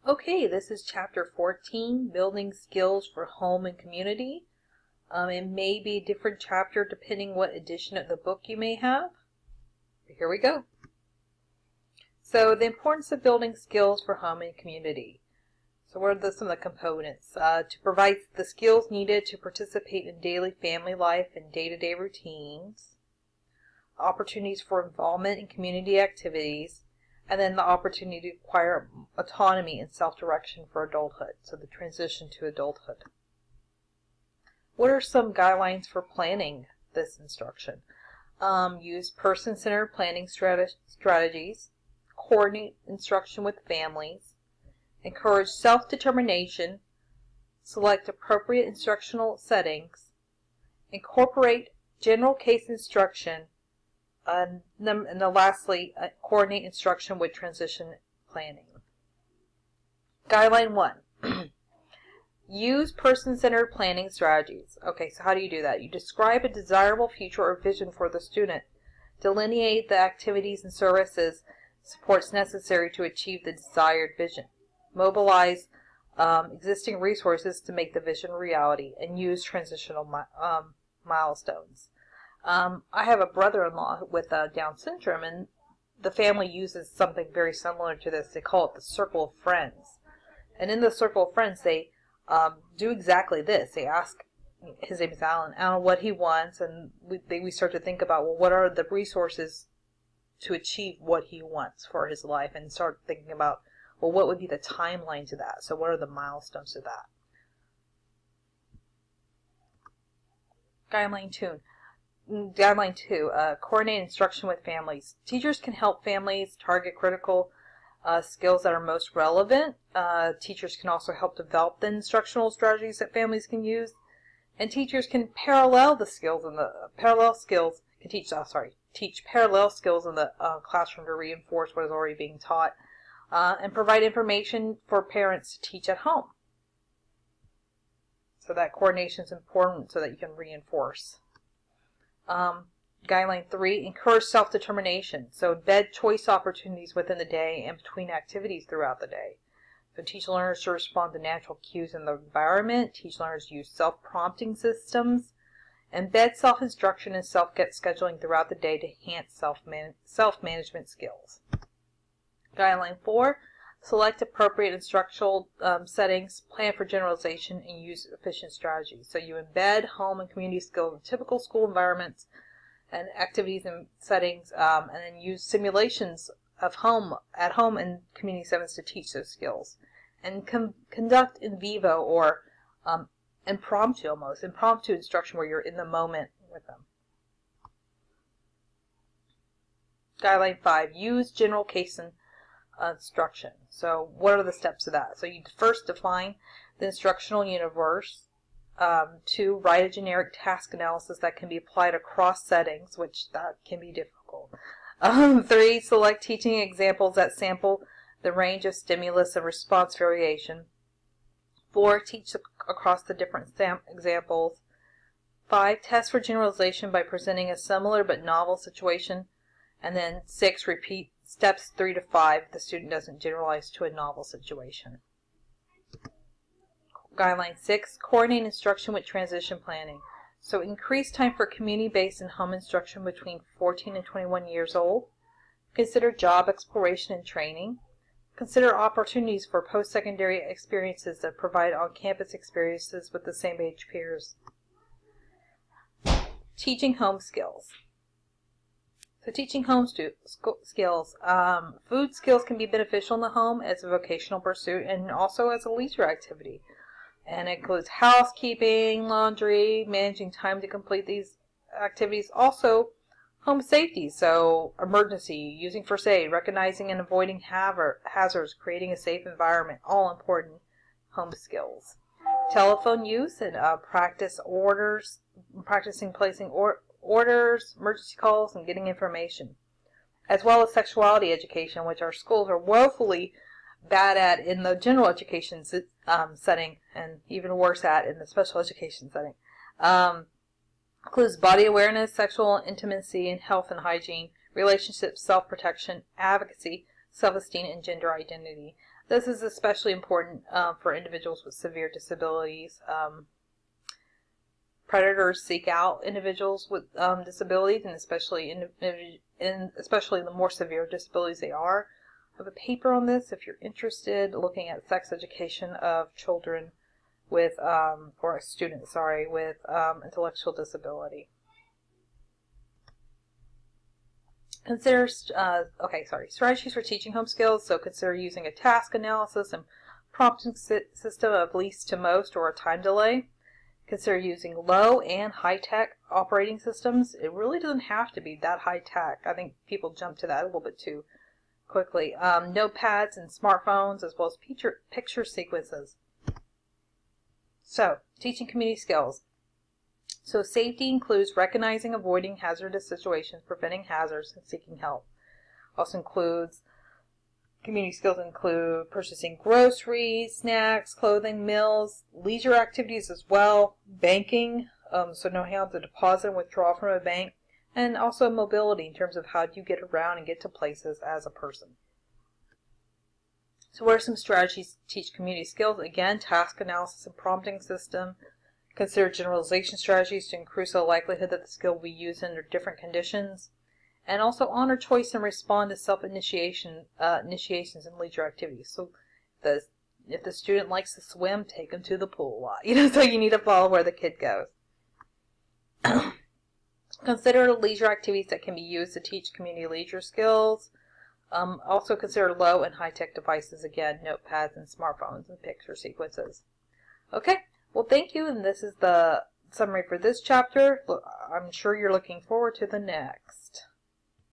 Okay, this is chapter 14, Building Skills for Home and Community. It may be a different chapter depending what edition of the book you may have. Here we go. So the importance of building skills for home and community. So what are some of the components? To provide the skills needed to participate in daily family life and day-to-day routines, opportunities for involvement in community activities, and then the opportunity to acquire autonomy and self-direction for adulthood, so the transition to adulthood. What are some guidelines for planning this instruction? Use person-centered planning strategies, coordinate instruction with families, encourage self-determination, select appropriate instructional settings, incorporate general case instruction, and then lastly, coordinate instruction with transition planning. Guideline 1. Use person-centered planning strategies. Okay, so how do you do that? You describe a desirable future or vision for the student. Delineate the activities and services supports necessary to achieve the desired vision. Mobilize existing resources to make the vision reality, and use transitional milestones. I have a brother-in-law with Down syndrome, and the family uses something very similar to this. They call it the circle of friends. And in the circle of friends, they do exactly this. They ask, his name is Alan, what he wants, and we start to think about, well, what are the resources to achieve what he wants for his life, and start thinking about, well, what would be the timeline to that? So what are the milestones to that? Guideline 2. Coordinate instruction with families. Teachers can help families target critical skills that are most relevant. Teachers can also help develop the instructional strategies that families can use, and teachers can teach parallel skills in the classroom to reinforce what is already being taught, and provide information for parents to teach at home. So that coordination is important so that you can reinforce. Guideline 3, encourage self-determination. So embed choice opportunities within the day and between activities throughout the day. So teach learners to respond to natural cues in the environment. Teach learners to use self-prompting systems. Embed self-instruction and self-scheduling throughout the day to enhance self-management skills. Guideline 4, select appropriate instructional settings, plan for generalization, and use efficient strategies. So you embed home and community skills in typical school environments and activities and settings, and then use simulations of at home and community settings to teach those skills. And conduct in vivo or impromptu instruction where you're in the moment with them. Guideline 5, use general case instruction. So what are the steps of that? So you first define the instructional universe. 2, write a generic task analysis that can be applied across settings, which that can be difficult. 3, select teaching examples that sample the range of stimulus and response variation. 4, teach across the different examples. 5, test for generalization by presenting a similar but novel situation. And then 6, repeat steps 3 to 5 if the student doesn't generalize to a novel situation. Guideline 6, coordinate instruction with transition planning. So increase time for community-based and home instruction between 14 and 21 years old. Consider job exploration and training. Consider opportunities for post-secondary experiences that provide on-campus experiences with the same age peers. Teaching home skills. So teaching home skills. Food skills can be beneficial in the home as a vocational pursuit and also as a leisure activity. And it includes housekeeping, laundry, managing time to complete these activities. Also, home safety, so emergency, using first aid, recognizing and avoiding hazards, creating a safe environment, all important home skills. Telephone use and practicing placing orders, emergency calls, and getting information. As well as sexuality education, which our schools are woefully bad at in the general education setting, and even worse at in the special education setting. Includes body awareness, sexual intimacy, and health and hygiene, relationships, self-protection, advocacy, self-esteem, and gender identity. This is especially important for individuals with severe disabilities. Predators seek out individuals with disabilities, and especially especially the more severe disabilities they are. I have a paper on this if you're interested, looking at sex education of children with, or students, sorry, with intellectual disability. Consider, strategies for teaching home skills. So consider using a task analysis and prompting system of least to most or a time delay. Consider using low and high-tech operating systems. It really doesn't have to be that high-tech. I think people jump to that a little bit too quickly. Notepads and smartphones, as well as picture sequences. So, teaching community skills. So safety includes recognizing, avoiding hazardous situations, preventing hazards, and seeking help. Also includes, community skills include purchasing groceries, snacks, clothing, meals, leisure activities as well, banking, so knowing how to deposit and withdraw from a bank, and also mobility in terms of how do you get around and get to places as a person. So what are some strategies to teach community skills? Again, task analysis and prompting system. Consider generalization strategies to increase the likelihood that the skill will be used under different conditions. And also honor choice and respond to self-initiations and leisure activities. So if the student likes to swim, take them to the pool a lot. So you need to follow where the kid goes. Consider leisure activities that can be used to teach community leisure skills. Also consider low and high-tech devices, again, notepads and smartphones and picture sequences. Okay. Well, thank you, and this is the summary for this chapter. I'm sure you're looking forward to the next.